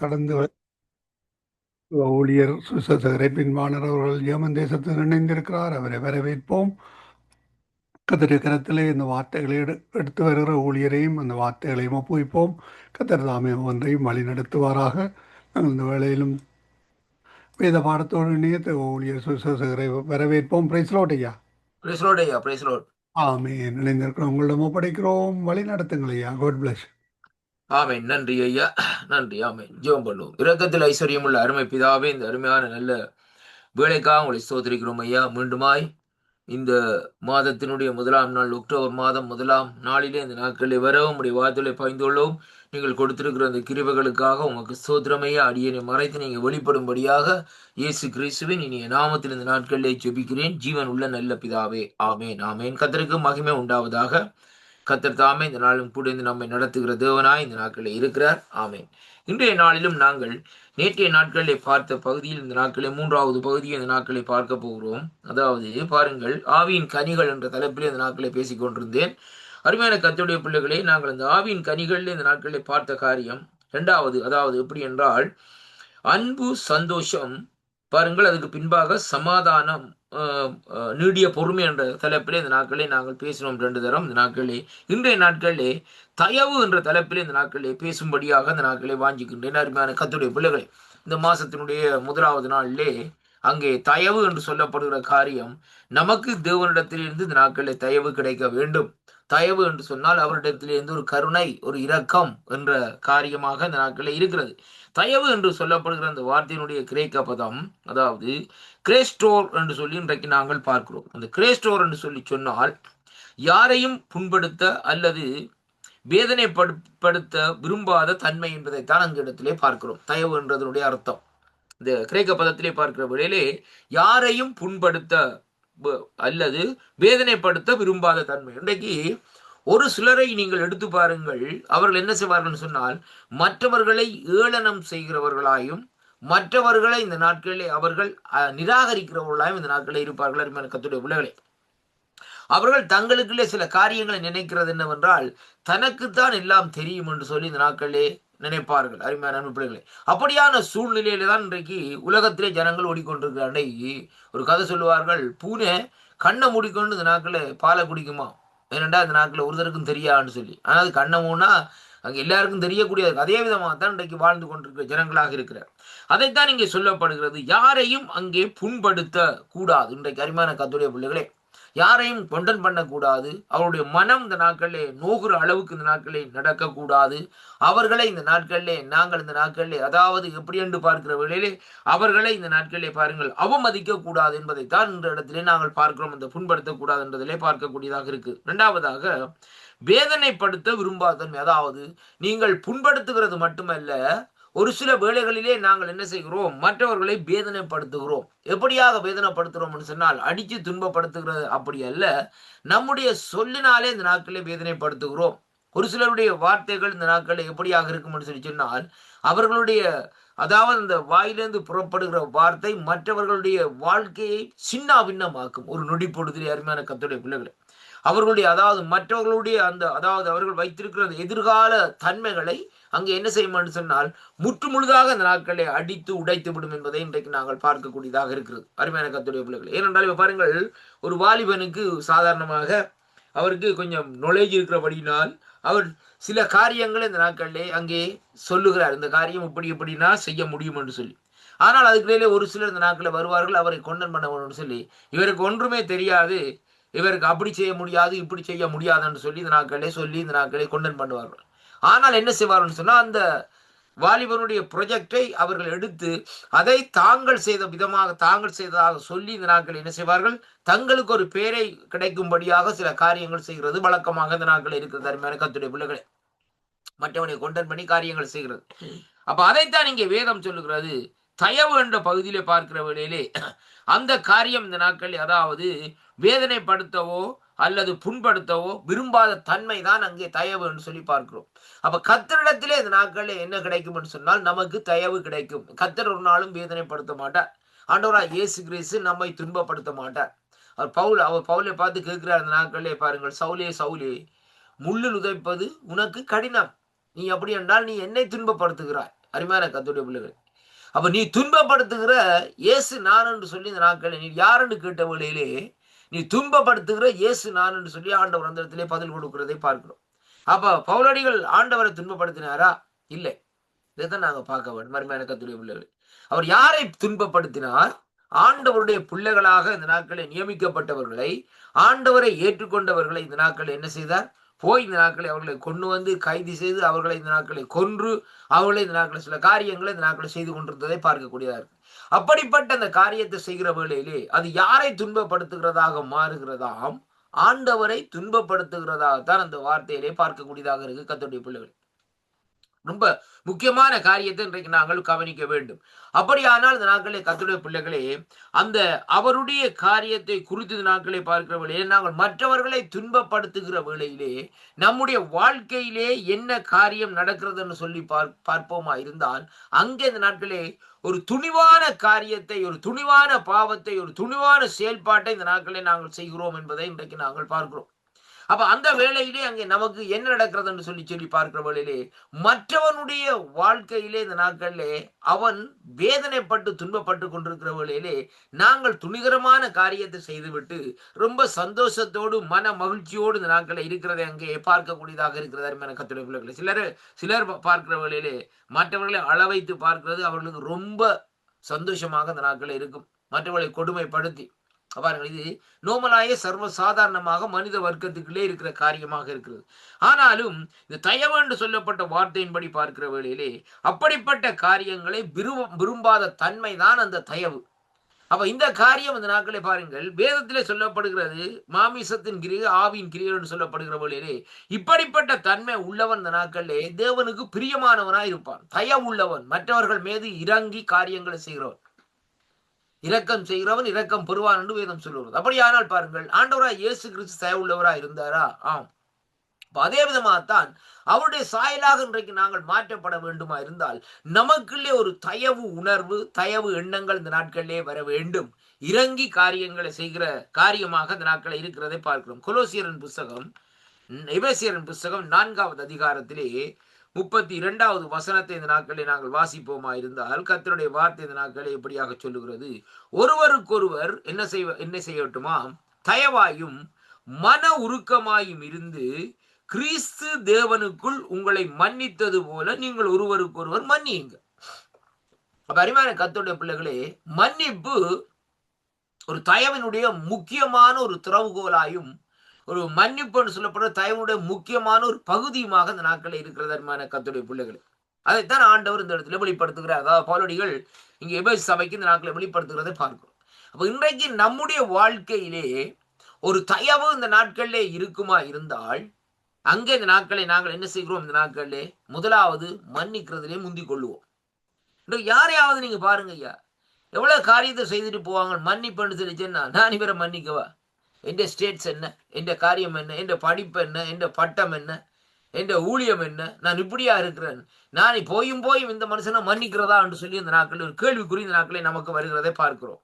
கடந்து ஊழியர் சுசேசகரை பின்வாணர் அவர்கள் ஜெர்மன் தேசத்தில் இணைந்திருக்கிறார். அவரை வரவேற்போம். கத்தருடைய கரத்திலே இந்த வார்த்தைகளை எடுத்து வருகிற ஊழியரையும் அந்த வார்த்தைகளையும் ஒப்புவிப்போம். கத்தர் தாமே ஒன்றையும் வழி நடத்துவாராக. நாங்கள் இந்த வேளையிலும் வேத பாடத்தோடு இணைய ஊழியர் சுசேசகரை வரவேற்போம். பிரைஸ்லோட் ஐயா. பிரைஸ் லார்ட் ஐயா, பிரைஸ் லார்ட். ஆமென். இணைந்திருக்கிறோம், உங்களிடம் ஒப்படைக்கிறோம். வழி நடத்துங்கள் ஐயா. God bless. ஆமென். நன்றி ஐயா, நன்றி. ஆமென். ஜெபம் பண்ணுவோம். இரக்கத்தில் ஐஸ்வர்யம் உள்ள அருமை பிதாவே, இந்த அருமையான நல்ல வேலைக்காக உங்களை ஸ்தோத்திரிக்கிறோம் ஐயா. மீண்டுமாய் இந்த மாதத்தினுடைய முதலாம் நாள், அக்டோபர் மாதம் முதலாம் நாளிலே இந்த நாட்களில் வரவும் உடைய வார்த்தைகளை பகிர்ந்துள்ளோம். நீங்கள் கொடுத்திருக்கிற அந்த கிருபைகளுக்காக உமக்கு ஸ்தோத்திரமையா. அடியனை மறைத்து நீங்கள் வெளிப்படும்படியாக இயேசு கிறிஸ்துவின் இனிய நாமத்தில் இந்த நாட்களிலே ஜெபிக்கிறேன், ஜீவன் உள்ள நல்ல பிதாவே. ஆமேன், ஆமேன். கர்த்தருக்கு மகிமை உண்டாவதாக. கர்த்தர் தாமே இந்த நாளும் கூட இருந்து நம்மை நடத்துகிற தேவனாய் இந்த நாட்களில் இருக்கிறார். ஆமேன். இன்றைய நாளிலும் நாங்கள் நேற்றைய நாட்களிலே பார்த்த பகுதியில் இந்த நாட்களில் மூன்றாவது பகுதியை இந்த நாட்களை பார்க்க போகிறோம். அதாவது பாருங்கள், ஆவியின் கனிகள் என்ற தலைப்பிலே இந்த நாட்களை பேசிக் கொண்டிருந்தேன். அருமையான கர்த்தருடைய பிள்ளைகளே, நாங்கள் இந்த ஆவியின் கனிகளில் இந்த நாட்களில் பார்த்த காரியம் இரண்டாவது, அதாவது எப்படி என்றால் அன்பு, சந்தோஷம், பாருங்கள், அதுக்கு பின்பாக சமாதானம், நீடிய பொறுமை என்ற தலைப்பிலே இந்த நாட்களே நாங்கள் பேசினோம் 2 தரம். இந்த நாட்களே இன்றைய நாட்களிலே தயவு என்ற தலைப்பிலே இந்த நாட்களிலே பேசும்படியாக இந்த நாட்களை வாஞ்சிக்கின்றேன். அருமையான கர்த்தருடைய பிள்ளைகளே, இந்த மாசத்தினுடைய முதலாவது நாளிலே அங்கே தயவு என்று சொல்லப்படுகிற காரியம், நமக்கு தேவனிடத்திலிருந்து இந்த நாட்களில் தயவு கிடைக்க வேண்டும். தயவு என்று சொன்னால் அவரிடத்திலிருந்து ஒரு கருணை, ஒரு இரக்கம் என்ற காரியமாக இந்த நாட்களில் இருக்கிறது. தயவு என்று சொல்லப்படுகிற அந்த வார்த்தையினுடைய கிரேக்க பதம், அதாவது கிரேஸ்டோர் என்று சொல்லி இன்றைக்கு நாங்கள் பார்க்கிறோம். அந்த கிரேஸ்டோர் என்று சொல்லி சொன்னால் யாரையும் புண்படுத்த அல்லது வேதனைப்படுத்த விரும்பாத தன்மை என்பதைத்தான் அங்கு இடத்திலே பார்க்கிறோம். தயவு என்றதனுடைய அர்த்தம் இந்த கிரேக்க பதத்திலே பார்க்கிற வேளையிலே யாரையும் புண்படுத்த அல்லது வேதனைப்படுத்த விரும்பாத தன்மை. இன்றைக்கு ஒரு சிலரை நீங்கள் எடுத்து பாருங்கள், அவர்கள் என்ன செய்வார்கள் சொன்னால் மற்றவர்களை ஏளனம் செய்கிறவர்களாயும் மற்றவர்களை இந்த நாட்களிலே அவர்கள் நிராகரிக்கிறவர்களாயும் இந்த நாட்களில் இருப்பார்கள். அருமையான கர்த்தருடைய பிள்ளைகளே, அவர்கள் தங்களுக்குள்ளே சில காரியங்களை நினைக்கிறது என்னவென்றால் தனக்குத்தான் எல்லாம் தெரியும் என்று சொல்லி இந்த நாட்களிலே நினைப்பார்கள். அருமையான அன்பு பிள்ளைகளே, அப்படியான சூழ்நிலையில தான் இன்றைக்கு உலகத்திலே ஜனங்கள் ஓடிக்கொண்டிருக்கிறார்கள். ஒரு கதை சொல்லுவார்கள், பூனை கண்ணை மூடிக்கொண்டு இந்த நாட்களில் பாலை குடிக்குமா, ஏனெண்டா இந்த நாட்களில் ஒருத்தருக்கும் தெரியாதுன்னு சொல்லி. ஆனால் அது கண்ணை மூணா அங்கே எல்லாருக்கும் தெரியக்கூடியது. அதே விதமாக தான் இன்றைக்கு வாழ்ந்து கொண்டிருக்கிற ஜனங்களாக இருக்கிறார். அதைத்தான் இங்கே சொல்லப்படுகிறது, யாரையும் அங்கே புண்படுத்த கூடாது. இன்றைக்கு அருமையான கர்த்தருடைய பிள்ளைகளே, யாரையும் கொண்டன் பண்ணக்கூடாது. அவருடைய மனம் இந்த நாட்களிலே நோகுற அளவுக்கு இந்த நாட்களிலே நடக்கக்கூடாது. அவர்களை இந்த நாட்களிலே நாங்கள் இந்த நாட்களிலே, அதாவது எப்படி என்று பார்க்கிற வேளையிலே அவர்களை இந்த நாட்களிலே பாருங்கள் அவமதிக்க கூடாது என்பதைத்தான் இந்த இடத்திலே நாங்கள் பார்க்கிறோம். அந்த புண்படுத்தக்கூடாது என்பதிலே பார்க்கக்கூடியதாக இருக்கு. இரண்டாவதாக வேதனைப்படுத்த விரும்பாதன்மை, அதாவது நீங்கள் புண்படுத்துகிறது மட்டுமல்ல, ஒரு சில வேளைகளிலே நாங்கள் என்ன செய்கிறோம், மற்றவர்களை வேதனைப்படுத்துகிறோம். எப்படியாக வேதனைப்படுத்துகிறோம் சொன்னால் அடித்து துன்பப்படுத்துகிறது அப்படி அல்ல, நம்முடைய சொல்லினாலே இந்த நாட்களிலே வேதனைப்படுத்துகிறோம். ஒரு சிலருடைய வார்த்தைகள் இந்த நாட்களில் எப்படியாக இருக்கும் சொல்லி சொன்னால் அவர்களுடைய, அதாவது அந்த வாயிலிருந்து புறப்படுகிற வார்த்தை மற்றவர்களுடைய வாழ்க்கையை சின்ன பின்னமாக்கும். ஒரு நொடி பொழுதிலே அருமையான கர்த்தருடைய பிள்ளைகளை, அவர்களுடைய, அதாவது மற்றவர்களுடைய அந்த, அதாவது அவர்கள் வைத்திருக்கிற எதிர்கால தன்மைகளை அங்கே என்ன செய்யும் சொன்னால் முற்று முழுதாக அந்த நாட்களை அடித்து உடைத்து விடும் என்பதை இன்றைக்கு நாங்கள் பார்க்கக்கூடியதாக இருக்கிறது. அருமையான கர்த்தருடைய பிள்ளைகள், ஏனென்றால் இப்ப பாருங்கள், ஒரு வாலிபனுக்கு சாதாரணமாக அவருக்கு கொஞ்சம் நாலேஜ் இருக்கிறபடினால் அவர் சில காரியங்களை இந்த நாட்களிலே அங்கே சொல்லுகிறார், இந்த காரியம் இப்படி இப்படின்னா செய்ய முடியும் என்று சொல்லி. ஆனால் அதுக்கிடையிலே ஒரு சிலர் இந்த நாட்களில் வருவார்கள், அவரை கொண்டன் பண்ண வேண்டும் சொல்லி. இவருக்கு ஒன்றுமே தெரியாது, இவருக்கு அப்படி செய்ய முடியாது, இப்படி செய்ய முடியாதுன்னு சொல்லி இந்த நாட்களே சொல்லி இந்த நாட்களை கொண்டன் பண்ணுவார்கள். ஆனால் என்ன செய்வார்கள் சொன்னால் அந்த வாலிபனுடைய ப்ரொஜெக்டை அவர்கள் எடுத்து அதை தாங்கள் செய்த விதமாக, தாங்கள் செய்ததாக சொல்லி இந்த நாட்கள் என்ன செய்வார்கள், தங்களுக்கு ஒரு பேரை கிடைக்கும்படியாக சில காரியங்கள் செய்கிறது வழக்கமாக இந்த நாட்கள் இருக்கிறது. அருமையான கர்த்தருடைய பிள்ளைகளே, மற்றவனை கொண்டன் பண்ணி காரியங்கள் செய்கிறது. அப்ப அதைத்தான் இங்கே வேதம் சொல்லுகிறது. தயவு என்ற பகுதியிலே பார்க்கிற வேளையிலே அந்த காரியம் இந்த நாட்களில், அதாவது வேதனைப்படுத்தவோ அல்லது புண்படுத்தவோ விரும்பாத தன்மை தான் அங்கே தயவு என்று சொல்லி பார்க்கிறோம். அப்ப கர்த்தரிடத்திலே இந்த நாட்களில் என்ன கிடைக்கும் என்று சொன்னால் நமக்கு தயவு கிடைக்கும். கர்த்தர் ஒரு நாளும் வேதனைப்படுத்த மாட்டார். ஆண்டவராய் இயேசு கிறிஸ்து நம்மை துன்பப்படுத்த மாட்டார். அவர் பவுலை பார்த்து கேட்கிறார் அந்த நாட்களிலே பாருங்கள், சவுலே சவுலே, முள்ளில் உதைப்பது உனக்கு கடினம், நீ அப்படி என்றால் நீ என்னை துன்பப்படுத்துகிறாய். அருமையான கர்த்தருடைய பிள்ளைகள். அப்ப நீ துன்பப்படுத்துகிற இயேசு நான் என்று சொல்லி இந்த நாட்களில் நீ யாருன்னு கேட்ட வேளையிலே நீ துன்பப்படுத்துகிற இயேசு நான் என்று சொல்லி ஆண்டவர் அந்த இடத்திலே பதில் கொடுக்கிறதை பார்க்கிறோம். அப்ப பவுலடிகள் ஆண்டவரை துன்பப்படுத்தினாரா? இல்லை. இதைத்தான் நாங்க பார்க்க வேண்டும். அருமையான கர்த்தருடைய பிள்ளைகள். அவர் யாரை துன்பப்படுத்தினார்? ஆண்டவருடைய பிள்ளைகளாக இந்த நாட்களில் நியமிக்கப்பட்டவர்களை, ஆண்டவரை ஏற்றுக்கொண்டவர்களை இந்த நாட்களில் என்ன செய்தார்? போய் இந்த நாட்களை அவர்களை கொண்டு வந்து கைது செய்து அவர்களை இந்த நாட்களை கொன்று அவர்களை இந்த நாட்களை சில காரியங்களை இந்த நாட்களை செய்து கொண்டிருந்ததை பார்க்கக்கூடியதா இருக்கு. அப்படிப்பட்ட அந்த காரியத்தை செய்கிற வேளையிலே அது யாரை துன்பப்படுத்துகிறதாக மாறுகிறதாம்? ஆண்டவரை துன்பப்படுத்துகிறதாகத்தான் அந்த வார்த்தையிலே பார்க்கக்கூடியதாக இருக்கு. கர்த்தருடைய பிள்ளைகள், ரொம்ப முக்கியமான காரியத்தை இன்றைக்கு நாங்கள் கவனிக்க வேண்டும். அப்படியானால் இந்த நாட்களே கர்த்தருடைய பிள்ளைகளே, அந்த அவருடைய காரியத்தை குறித்து இந்த நாட்களை பார்க்கிற வேளையிலே நாங்கள் மற்றவர்களை துன்பப்படுத்துகிற வேளையிலே நம்முடைய வாழ்க்கையிலே என்ன காரியம் நடக்கிறதுன்னு சொல்லி பார்ப்போமா இருந்தால், அங்கே இந்த நாட்களே ஒரு துணிவான காரியத்தை, ஒரு துணிவான பாவத்தை, ஒரு துணிவான செயல்பாட்டை இந்த நாட்களே நாங்கள் செய்கிறோம் என்பதை இன்றைக்கு நாங்கள் பார்க்கிறோம். அப்ப அந்த வேளையிலே அங்கே நமக்கு என்ன நடக்கிறது என்று சொல்லி பார்க்கிற வேளையிலே மற்றவனுடைய வாழ்க்கையிலே இந்த நாட்களிலே அவன் வேதனைப்பட்டு துன்பப்பட்டு கொண்டிருக்கிற வேளையிலே நாங்கள் துணிகரமான காரியத்தை செய்துவிட்டு ரொம்ப சந்தோஷத்தோடு மன மகிழ்ச்சியோடு இந்த நாட்களை இருக்கிறதை அங்கே பார்க்கக்கூடியதாக இருக்கிறது. அருமையான கர்த்தருடைய பிள்ளைகளே, சிலர் பார்க்கிற வேளையிலே மற்றவர்களை அளவைத்து பார்க்கிறது அவர்களுக்கு ரொம்ப சந்தோஷமாக இந்த நாட்களில் இருக்கும். மற்றவர்களை கொடுமைப்படுத்தி பாருங்கள், இது நோமலாய சர்வ சாதாரணமாக மனித வர்க்கத்துக்குள்ளே இருக்கிற காரியமாக இருக்கிறது. ஆனாலும் இந்த தயவு என்று சொல்லப்பட்ட வார்த்தையின்படி பார்க்கிற வேளையிலே அப்படிப்பட்ட காரியங்களை விரும்பாத தன்மை தான் அந்த தயவு. அப்ப இந்த காரியம் இந்த நாட்களே பாருங்கள், வேதத்திலே சொல்லப்படுகிறது மாமிசத்தின் கிரியை ஆவியின் கிரியை என்று சொல்லப்படுகிற வேளையிலே இப்படிப்பட்ட தன்மை உள்ளவன் இந்த நாட்களிலே தேவனுக்கு பிரியமானவனாய் இருப்பான். தயவு உள்ளவன், மற்றவர்கள் மீது இறங்கி காரியங்களை செய்கிறவன், இரக்கம் செய்கிறவன் இரக்கம் பெறுவான் என்று வேதம் சொல்லுவது. அப்படியானால் பாருங்கள், ஆண்டவராய் இயேசு கிறிஸ்து தயவு உள்ளவராய் இருந்தாரா? ஆம். அதே விதமாகத்தான் அவருடைய சாயலாக இன்றைக்கு நாங்கள் மாற்றப்பட வேண்டுமா இருந்தால் நமக்குள்ளே ஒரு தயவு உணர்வு, தயவு எண்ணங்கள் இந்த நாட்களிலே வர வேண்டும். இறங்கி காரியங்களை செய்கிற காரியமாக இந்த நாட்களை இருக்கிறதை பார்க்கிறோம். கொலோசியரின் புஸ்தகம், எபேசியரின் புஸ்தகம் 4வது அதிகாரத்திலே 32வது வசனத்தை இந்த நாட்களை நாங்கள் வாசிப்போமா இருந்தால் கர்த்தருடைய வார்த்தை இந்த நாட்களை எப்படியாக சொல்லுகிறது? ஒருவருக்கொருவர் என்ன செய்யட்டுமா? தயவாயும் மன உருக்கமாயும் இருந்து கிறிஸ்து தேவனுக்குள் உங்களை மன்னித்தது போல நீங்கள் ஒருவருக்கொருவர் மன்னியுங்க. அப்ப அருமையான கர்த்தருடைய பிள்ளைகளே, மன்னிப்பு ஒரு தயவினுடைய முக்கியமான ஒரு திறவுகோலாயும் ஒரு மன்னிப்புன்னு சொல்லப்படுற தயவுடைய முக்கியமான ஒரு பகுதியுமாக இந்த நாட்களில் இருக்கிறது. அருமையான கர்த்தருடைய பிள்ளைகளே, அதைத்தான் ஆண்டவர் இந்த இடத்துல வெளிப்படுத்துகிறார். அதாவது பவுலடிகள் இங்கே எபேசு சபைக்கு இந்த நாட்களை வெளிப்படுத்துகிறதை பார்க்கிறோம். அப்ப இன்றைக்கு நம்முடைய வாழ்க்கையிலே ஒரு தயவு இந்த நாட்களிலே இருக்குமா இருந்தால் அங்கே இந்த நாட்களை நாங்கள் என்ன செய்கிறோம்? இந்த நாட்களிலே முதலாவது மன்னிக்கிறதுலே முந்திக் கொள்ளுவோம். யாரையாவது நீங்க பாருங்க ஐயா, எவ்வளவு காரியத்தை செய்துட்டு போவாங்க. மன்னிப்புன்னு சொல்லிச்சேன்னா நான் இவரை மன்னிக்கவா? என் ஸ்டேட்ஸ் என்ன, என் காரியம் என்ன, என் படிப்பு என்ன, என் பட்டம் என்ன, என் ஊழியம் என்ன, நான் இப்படியா இருக்கிறேன், நான் போயும் இந்த மனுஷனை மன்னிக்கிறதா என்று சொல்லி இந்த நாட்களில் ஒரு கேள்விக்குறி இந்த நாட்களை நமக்கு வருகிறதை பார்க்கிறோம்.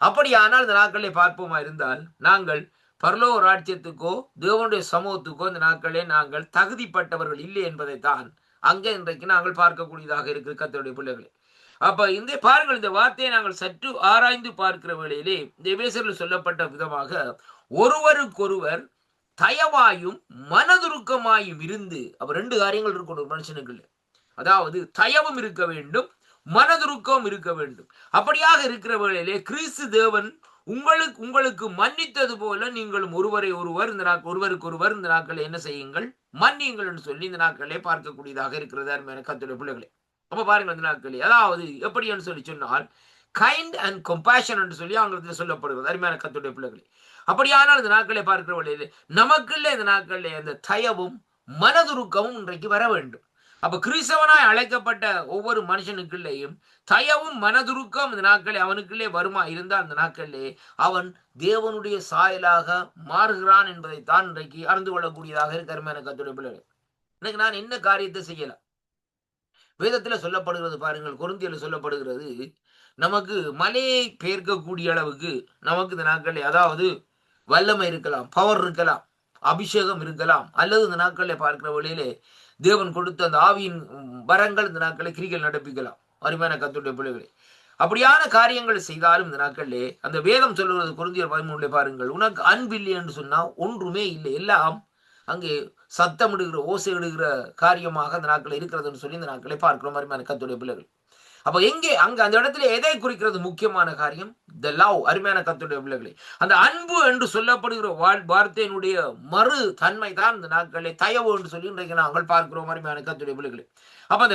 அப்படியானால் இந்த நாட்களை பார்ப்போமா இருந்தால் நாங்கள் பரலோக ராஜ்யத்துக்கோ தேவனுடைய சமூகத்துக்கோ இந்த நாட்களே நாங்கள் தகுதிப்பட்டவர்கள் இல்லை என்பதைத்தான் அங்கே இன்றைக்கு நாங்கள் பார்க்கக்கூடியதாக இருக்கிற கர்த்தருடைய பிள்ளைகளே. அப்ப இந்த பாருங்கள், இந்த வார்த்தையை நாங்கள் சற்று ஆராய்ந்து பார்க்கிற வேளையிலே இந்த எபேசியரில் சொல்லப்பட்ட விதமாக ஒருவருக்கொருவர் தயவாயும் மனதுருக்கமாயும் இருந்து, அப்ப 2 காரியங்கள் இருக்கணும் ஒரு மனுஷனுக்குள்ள. அதாவது தயவும் இருக்க வேண்டும், மனதுருக்கம் இருக்க வேண்டும். அப்படியாக இருக்கிற வேளையிலே கிறிஸ்து தேவன் உங்களுக்கு மன்னித்தது போல நீங்களும் ஒருவருக்கொருவர் இந்த நாட்களை என்ன செய்யுங்கள்? மன்னியுங்கள் என்று சொல்லி இந்த நாட்களே பார்க்கக்கூடியதாக இருக்கிறது. அருமையான கர்த்தருடைய பிள்ளைகளே, அப்ப பாருங்கள் இந்த நாட்களே, அதாவது எப்படி என்று சொல்லி சொன்னால் கைண்ட் அண்ட் கம்பேஷன் என்று சொல்லி ஆங்கிலத்தில் சொல்லப்படுகிறது. அருமையான கர்த்தருடைய பிள்ளைகளே, அப்படியானால் இந்த நாட்களை பார்க்கிற வழியிலே நமக்குள்ளே இந்த நாட்களிலே அந்த தயவும் மனதுருக்கமும் இன்றைக்கு வர வேண்டும். அப்ப கிறிஸ்தவனாய் அழைக்கப்பட்ட ஒவ்வொரு மனுஷனுக்குள்ளேயும் தயவும் மனதுருக்கம் இந்த நாட்களே அவனுக்குள்ளே வருமா இருந்தால் அந்த நாட்களிலே அவன் தேவனுடைய சாயலாக மாறுகிறான் என்பதைத்தான் இன்றைக்கு அறிந்து கொள்ளக்கூடியதாக இருக்க. அருமையான கர்த்தருடைய பிள்ளைகளே, இன்னைக்கு நான் என்ன காரியத்தை செய்யலாம்? வேதத்துல சொல்லப்படுகிறது பாருங்கள், கொரிந்தியர்ல சொல்லப்படுகிறது, நமக்கு மலையை பெயர்க்கக்கூடிய அளவுக்கு நமக்கு இந்த நாட்களில் அதாவது வல்லமை இருக்கலாம், பவர் இருக்கலாம், அபிஷேகம் இருக்கலாம், அல்லது இந்த நாட்களில் பார்க்கிற வழியிலே தேவன் கொடுத்த அந்த ஆவியின் வரங்கள் இந்த நாட்களை கிரிகள் நடப்பிக்கலாம். அருமையான கர்த்தருடைய பிள்ளைகளை, அப்படியான காரியங்கள் செய்தாலும் இந்த நாட்களிலே அந்த வேதம் சொல்லுகிறது கொரிந்தியர் 13 பாருங்கள், உனக்கு அன்பில்லை என்று சொன்னா ஒன்றுமே இல்லை, எல்லாம் அங்கே சத்தமிடுகிற ஓசையிடுகிற காரியமாக அந்த நாட்கள் இருக்கிறதுன்னு சொல்லி இந்த நாட்களை பார்க்கிறோம். அருமையான கர்த்தருடைய பிள்ளைகள், அப்ப எங்கே அங்க அந்த இடத்துல எதை குறிக்கிறது? முக்கியமான காரியம் த லவ். அருமையான கர்த்தருடைய பிள்ளைகளை, அந்த அன்பு என்று சொல்லப்படுகிற வார்த்தையினுடைய மறு தன்மை தான் இந்த நாட்களை தயவு என்று சொல்லி இன்றைக்கு நாங்கள் பார்க்கிறோம். அருமையான கர்த்தருடைய பிள்ளைகளை, அப்ப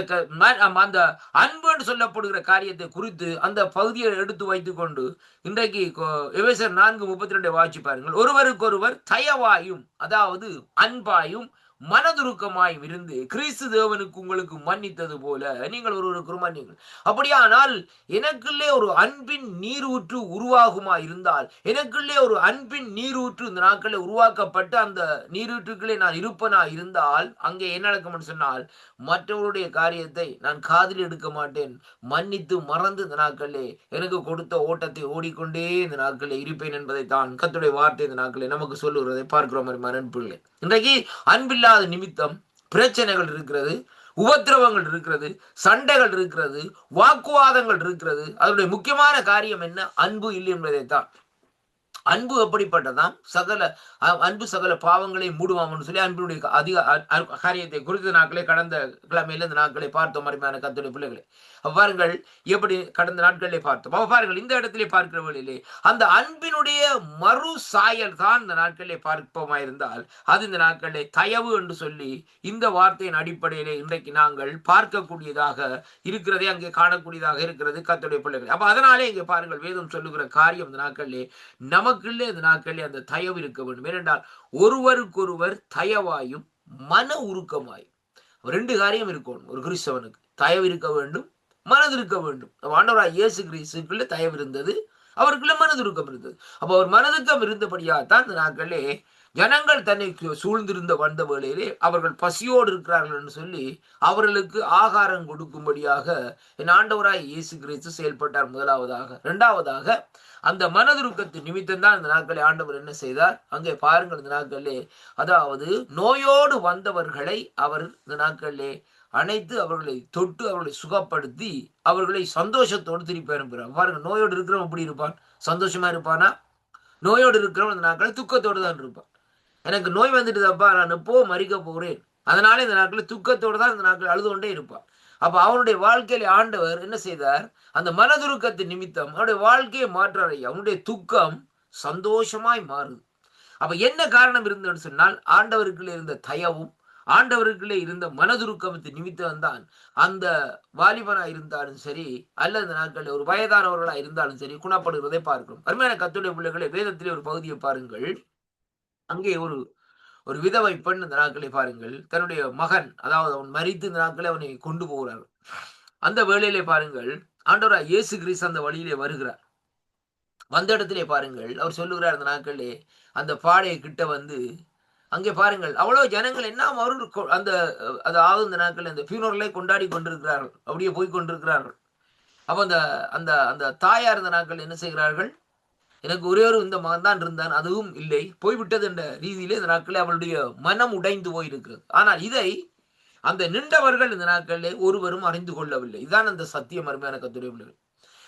அந்த அன்பு என்று சொல்லப்படுகிற காரியத்தை குறித்து அந்த பகுதியை எடுத்து வைத்துக் கொண்டு இன்றைக்கு எபேசியர் 4:32 வாசிச்சு பாருங்கள். ஒருவருக்கொருவர் தயவாயும், அதாவது அன்பாயும் மனதுருக்கமாயும் இருந்து கிறிஸ்து தேவனுக்கு உங்களுக்கு மன்னித்தது போல நீங்கள் ஒருவருக்கு மன்னிங்கள். அப்படியானால் எனக்குள்ளே ஒரு அன்பின் நீரூற்று உருவாகுமா இருந்தால், எனக்குள்ளே ஒரு அன்பின் நீரூற்று இந்த நாட்களில் உருவாக்கப்பட்டு அந்த நீரூற்றுக்களே நான் இருப்பனா இருந்தால் அங்கே என்ன நடக்கும் சொன்னால், மற்றவருடைய காரியத்தை நான் காதில் எடுக்க மாட்டேன், மன்னித்து மறந்து இந்த நாட்களிலே எனக்கு கொடுத்த ஓட்டத்தை ஓடிக்கொண்டே இந்த நாட்களில் இருப்பேன் என்பதை தான் கர்த்தருடைய வார்த்தை இந்த நாட்களில் நமக்கு சொல்லுகிறதை பார்க்கிறோம். அன்பில்லை, இன்றைக்கு அன்பில்லாத நிமித்தம் பிரச்சனைகள் இருக்கிறது, உபத்திரவங்கள் இருக்கிறது, சண்டைகள் இருக்கிறது, வாக்குவாதங்கள் இருக்கிறது. அதனுடைய முக்கியமான காரியம் என்ன? அன்பு இல்லை என்பதைத்தான். அன்பு எப்படிப்பட்டதாம்? அன்பு சகல பாவங்களை மூடுவாம்னு சொல்லி அன்பினுடைய அதிக காரியத்தை குறித்த நாட்களே கடந்த கிழமையில இந்த நாட்களை பார்த்தோம். அருமையான கர்த்தருடைய பிள்ளைகளை, பாருங்கள் எப்படி கடந்த நாட்களிலே பார்த்தோம். பாருங்கள் இந்த இடத்திலே பார்க்கிற வழியிலே அந்த அன்பினுடைய மறு சாயல் தான் இந்த நாட்களிலே பார்ப்போமா இருந்தால் அது இந்த நாட்களிலே தயவு என்று சொல்லி இந்த வார்த்தையின் அடிப்படையிலே இன்றைக்கு நாங்கள் பார்க்கக்கூடியதாக இருக்கிறதே, அங்கே காணக்கூடியதாக இருக்கிறது கர்த்தருடைய பிள்ளைகள். அப்ப அதனாலே இங்கே பாருங்கள் வேதம் சொல்லுகிற காரியம் இந்த நாட்களிலே நமக்குள்ளே இந்த நாட்களிலே அந்த தயவு இருக்க வேண்டும். ஏனென்றால் ஒருவருக்கொருவர் தயவாயும் மன உருக்கமாயும், ரெண்டு காரியம் இருக்கணும். ஒரு கிறிஸ்தவனுக்கு தயவு இருக்க வேண்டும், மனது இருக்க வேண்டும். ஆண்டவராய் இயேசு கிறிஸ்துக்குள்ள தயவு இருந்தது, அவருக்குள்ள மனதுருக்கம் இருந்தது. அப்ப அவர் மனதுக்கம் இருந்தபடியாகத்தான் இந்த நாட்களே ஜனங்கள் தன்னை சூழ்ந்திருந்த வந்த வேளையிலே அவர்கள் பசியோடு இருக்கிறார்கள் என்று சொல்லி அவர்களுக்கு ஆகாரம் கொடுக்கும்படியாக என் ஆண்டவராய் இயேசு கிறிஸ்து செயல்பட்டார். முதலாவதாக. இரண்டாவதாக அந்த மனதுருக்கத்தின் நிமித்தம் தான் இந்த நாட்களை ஆண்டவர் என்ன செய்தார்? அங்கே பாருங்கள், இந்த நாட்களிலே அதாவது நோயோடு வந்தவர்களை அவர் இந்த நாட்களிலே அனைத்து அவர்களை தொட்டு அவர்களை சுகப்படுத்தி அவர்களை சந்தோஷத்தோடு திருப்பி அனுப்புகிறார். பாருங்க, நோயோடு இருக்கிறவன் எப்படி இருப்பான்? சந்தோஷமா இருப்பானா? நோயோடு இருக்கிறவன் இந்த நாட்கள் துக்கத்தோடு தான் இருப்பான். எனக்கு நோய் வந்துட்டுதாப்பா, நான் எப்போ மறிக்க போறேன், அதனால இந்த நாட்கள் துக்கத்தோடு தான் இந்த நாட்கள் அழுது கொண்டே இருப்பான். அப்ப அவனுடைய வாழ்க்கையில ஆண்டவர் என்ன செய்தார்? அந்த மனதுருக்கத்தின் நிமித்தம் அவனுடைய வாழ்க்கையை மாற்றார். அவனுடைய துக்கம் சந்தோஷமாய் மாறுது. அப்ப என்ன காரணம் இருந்ததுன்னு சொன்னால், ஆண்டவருக்குள்ளே இருந்த தயவும் ஆண்டவருக்குள்ளே இருந்த மனதுருக்கத்தின் நிமித்தம் தான் அந்த வாலிபனா இருந்தாலும் சரி அல்லது இந்த நாட்களில் ஒரு வயதானவர்களா இருந்தாலும் சரி குணப்படுகிறதை பார்க்கிறோம். அருமையான கர்த்தருடைய பிள்ளைகளை, வேதத்திலே ஒரு பகுதியை பாருங்கள். அங்கே ஒரு விதவை பெண் இந்த நாட்களை பாருங்கள், தன்னுடைய மகன், அதாவது அவன் மரித்து இந்த நாட்களை அவனை கொண்டு போகிறார். அந்த வேளையிலே பாருங்கள், ஆண்டவராய் இயேசு கிறிஸ்து அந்த வழியிலே வருகிறார். வந்த இடத்திலே பாருங்கள், அவர் சொல்லுகிறார் அந்த நாட்களிலே அந்த பாடையை கிட்ட வந்து அங்கே பாருங்கள் அவ்வளவு ஜனங்கள் என்ன அவர்கள் அந்த அதாவது இந்த நாட்கள் அந்த ஃபியூனரலை கொண்டாடி கொண்டிருக்கிறார்கள், அப்படியே போய் கொண்டிருக்கிறார்கள். அப்ப அந்த அந்த அந்த தாயார் இந்த நாட்கள் என்ன செய்கிறார்கள்? எனக்கு ஒரே ஒரு இந்த மகன் தான் இருந்தான், அதுவும் இல்லை, போய்விட்டது என்ற ரீதியிலே இந்த நாட்களே அவளுடைய மனம் உடைந்து போயிருக்கிறது. ஆனால் இதை அந்த நின்றவர்கள் இந்த நாட்களிலே ஒருவரும் அறிந்து கொள்ளவில்லை. இதுதான் அந்த சத்தியம். அருமையான கர்த்தருடைய பிள்ளைகள்,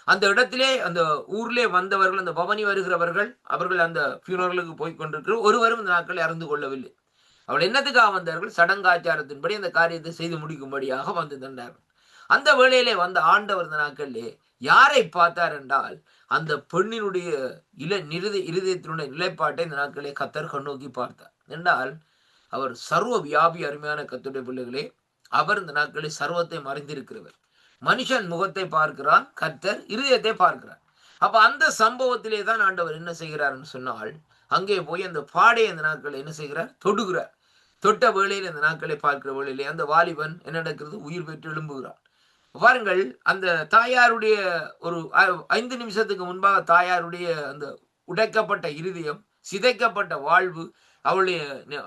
அந்த இடத்திலே அந்த ஊர்லே வந்தவர்கள், அந்த பவனி வருகிறவர்கள், அவர்கள் அந்த ஃபியூனரலுக்கு போய் கொண்டிருக்கிற ஒருவரும் இந்த நாட்களை அறிந்து கொள்ளவில்லை. அவள் என்னத்துக்காக வந்தார்கள்? சடங்காச்சாரத்தின்படி அந்த காரியத்தை செய்து முடிக்கும்படியாக வந்து தந்தார்கள். அந்த வேளையிலே வந்த ஆண்டவர் இந்த நாட்களிலே யாரை பார்த்தார் என்றால், அந்த பெண்ணினுடைய இருதயத்தினுடைய நிலைப்பாட்டை இந்த நாட்களே கர்த்தர் கண்ணோக்கி பார்த்தார். என்றால் அவர் சர்வ வியாபி. அருமையான கர்த்தருடைய பிள்ளைகளே, அவர் இந்த நாட்களில் சர்வத்தை மறைந்திருக்கிறவர். மனுஷன் முகத்தை பார்க்கிறான், கர்த்தர் இருதயத்தை பார்க்கிறார். அப்ப அந்த சம்பவத்திலே தான் ஆண்டவர் என்ன செய்கிறார்னு சொன்னால், அங்கே போய் அந்த பாடையை அந்த நாட்களை என்ன செய்கிறார்? தொடுகிறார். தொட்ட வேளையில் அந்த நாட்களை பார்க்கிற வேளையிலே அந்த வாலிபன் என்ன நடக்கிறது? உயிர் பெற்று எழும்புகிறான். பாருங்கள், அந்த தாயாருடைய ஒரு 5 நிமிஷத்துக்கு முன்பாக தாயாருடைய அந்த உடைக்கப்பட்ட இருதயம், சிதைக்கப்பட்ட வாழ்வு, அவளுடைய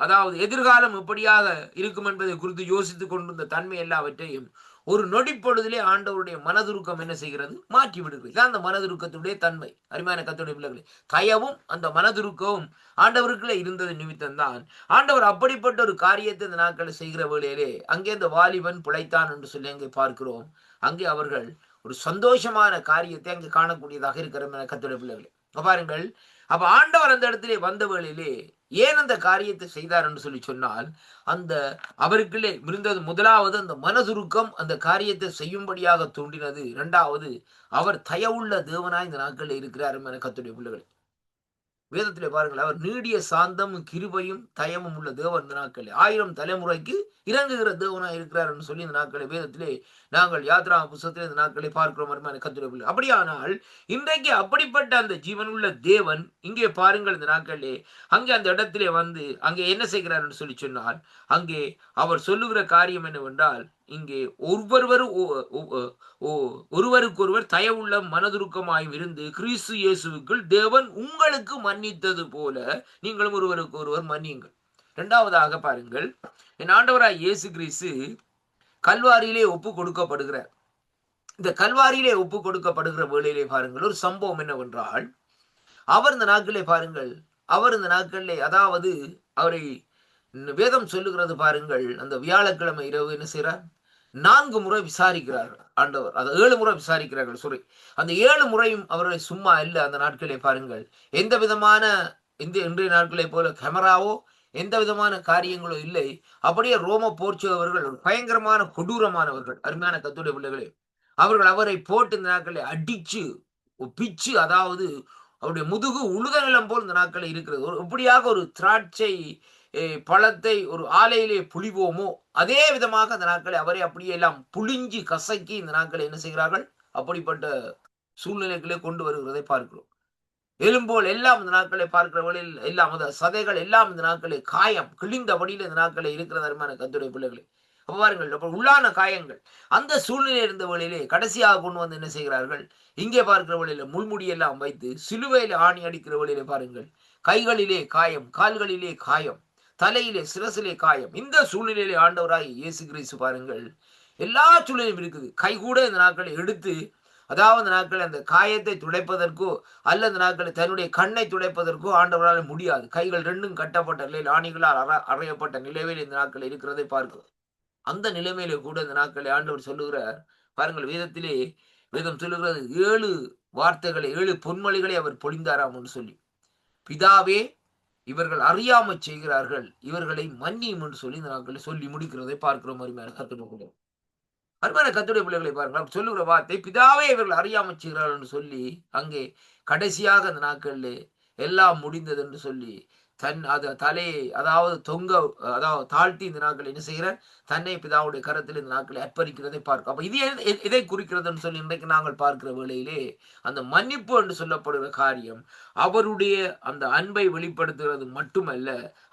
அதாவது எதிர்காலம் எப்படியாக இருக்கும் என்பதை குறித்து யோசித்துக் கொண்டிருந்த தன்மை எல்லாவற்றையும் ஒரு நொடி பொழுதிலே ஆண்டவருடைய மனதுருக்கம் என்ன செய்கிறது? மாற்றி விடுகிறது. இதான் அந்த மனதுருக்கத்துடைய தன்மை. அருமையான கர்த்தருடைய பிள்ளைகளே, தயவும் அந்த மனதுருக்கமும் ஆண்டவருக்குள்ளே இருந்தது நிமித்தம் தான் ஆண்டவர் அப்படிப்பட்ட ஒரு காரியத்தை இந்த நாட்களில் செய்கிற வேளையிலே அங்கே இந்த வாலிபன் பிழைத்தான் என்று சொல்லி அங்கே பார்க்கிறோம். அங்கே அவர்கள் ஒரு சந்தோஷமான காரியத்தை அங்கே காணக்கூடியதாக இருக்கிற கர்த்தருடைய பிள்ளைகளே. பாருங்கள், அப்ப ஆண்டவர் அந்த இடத்திலே வந்த வேளையிலே ஏன் அந்த காரியத்தை செய்தார் என்று சொல்லி சொன்னால், அந்த அவருக்குள்ளே இருந்தது முதலாவது அந்த மனதுருக்கம் அந்த காரியத்தை செய்யும்படியாக தூண்டினது. இரண்டாவது, அவர் தயவுள்ள தேவனாய் இந்த நாட்களில் இருக்கிறார் என கர்த்தருடைய பிள்ளைகளே. வேதத்திலே பாருங்கள், அவர் நீடிய சாந்தமும் கிருபையும் தயமும் உள்ள தேவன் இந்த நாட்களில் 1000 தலைமுறைக்கு இறங்குகிற தேவனாய் இருக்கிறார் என்று சொல்லி இந்த நாட்களை வேதத்திலே நாங்கள் யாத்ரா புத்தகத்திலே இந்த நாட்களை பார்க்கிறோம். கர்த்தருடைய பிள்ளை, அப்படியானால் இன்றைக்கு அப்படிப்பட்ட அந்த ஜீவனுள்ள தேவன் இங்கே பாருங்கள் இந்த நாட்களிலே அங்கே அந்த இடத்திலே வந்து அங்கே என்ன செய்கிறார் என்று சொல்லி சொன்னால், அங்கே அவர் சொல்லுகிற காரியம் என்னவென்றால், இங்கே ஒருவருக்கொருவர் தயவுள்ள மனதுருக்கமாயும் இருந்து கிறிஸ்து இயேசுவுக்குள் தேவன் உங்களுக்கு மன்னித்தது போல நீங்களும் ஒருவருக்கு ஒருவர் மன்னியுங்கள். இரண்டாவதாக பாருங்கள், என் ஆண்டவராய் இயேசு கிறிஸ்து கல்வாரியிலே ஒப்பு கொடுக்கப்படுகிறார். இந்த கல்வாரியிலே ஒப்பு கொடுக்கப்படுகிற வேளையிலே பாருங்கள், ஒரு சம்பவம் என்னவென்றால், அவர் இந்த நாட்களிலே பாருங்கள், அவர் இந்த நாட்களிலே அதாவது அவரை வேதம் சொல்லுகிறது பாருங்கள், அந்த வியாழக்கிழமை இரவு என்ன செய்கிறார்? 4 முறை விசாரிக்கிறார்கள் ஆண்டவர். அது 7 முறை விசாரிக்கிறார்கள். சாரி, அந்த 7 முறையும் அவர்களை சும்மா இல்லை. அந்த நாட்களை பாருங்கள், எந்த விதமான இன்றைய நாட்களை போல கேமராவோ எந்த விதமான காரியங்களோ இல்லை. அப்படியே ரோம போர்ச்சுகவர்கள் பயங்கரமான கொடூரமானவர்கள். அருமையான கர்த்தருடைய பிள்ளைகளே, அவர்கள் அவரை போட்டு இந்த நாட்களை அடிச்சு பிச்சு, அதாவது அவருடைய முதுகு உழுத நிலம் போல் இந்த நாட்களை இருக்கிறது. இப்படியாக ஒரு திராட்சை பழத்தை ஒரு ஆலையிலே புளிவோமோ அதே விதமாக அந்த நாட்களை அவரை அப்படியே எல்லாம் புளிஞ்சு கசக்கி இந்த நாட்களை என்ன செய்கிறார்கள்? அப்படிப்பட்ட சூழ்நிலைகளே கொண்டு வருகிறதை பார்க்கிறோம். எலும்போல் எல்லாம் இந்த நாட்களை பார்க்கிற வழியில் எல்லாம் சதைகள் எல்லாம் இந்த நாட்களை காயம் கிழிந்தபடியில் இந்த நாட்களை இருக்கிற அருமையான கர்த்தருடைய பிள்ளைகளை அப்ப பாருங்கள், அப்ப உள்ளான காயங்கள் அந்த சூழ்நிலை இருந்த வழியிலே கடைசியாக கொண்டு வந்து என்ன செய்கிறார்கள்? இங்கே பார்க்கிற வழியில முள்முடியெல்லாம் வைத்து சிலுவையில ஆணி அடிக்கிற வழியிலே பாருங்கள், கைகளிலே காயம், கால்களிலே காயம், தலையிலே சிரசிலே காயம். இந்த சூழ்நிலையிலே ஆண்டவராய் இயேசு கிறிஸ்து பாருங்கள், எல்லா சூழ்நிலையும் இருக்குது. கை கூட இந்த நாட்களை எடுத்து, அதாவது நாட்கள் அந்த காயத்தை துடைப்பதற்கோ அல்லது நாட்களை தன்னுடைய கண்ணை துடைப்பதற்கோ ஆண்டவரால் முடியாது. கைகள் ரெண்டும் கட்டப்பட்ட நிலையில் ஆணிகளால் அறையப்பட்ட நிலையில் இந்த நாட்கள் இருக்கிறதை பார்க்கிறோம். அந்த நிலைமையிலே கூட இந்த நாட்களை ஆண்டவர் சொல்லுகிறார் பாருங்கள். வேதம் சொல்லுகிறது 7 வார்த்தைகளை 7 பொன்மொழிகளை அவர் பொழிந்தாராம் என்று சொல்லி, பிதாவே இவர்கள் அறியாம செய்கிறார்கள், இவர்களை மன்னியும் என்று சொல்லி இந்த நாட்களை சொல்லி முடிக்கிறதை பார்க்கிறோம். அருமையான கர்த்தருடைய பிள்ளைகளை பாருங்கள், சொல்லுகிற வார்த்தை பிதாவே இவர்கள் அறியாம செய்கிறார்கள் என்று சொல்லி அங்கே கடைசியாக அந்த நாட்களில் எல்லாம் முடிந்தது என்று சொல்லி தலையை அதாவது அதாவது தாழ்த்தி இந்த நாட்கள் என்ன செய்கிறார்? தன்னை பிதாவுடைய கரத்தில் இந்த நாட்களை அர்ப்பணிக்கிறதை பார்க்கும். அப்ப இது இதை குறிக்கிறதுன்னு சொல்லி இன்றைக்கு நாங்கள் பார்க்கிற வேளையிலே அந்த மன்னிப்பு என்று சொல்லப்படுகிற காரியம் அவருடைய அந்த அன்பை வெளிப்படுத்துகிறது மட்டுமல்ல,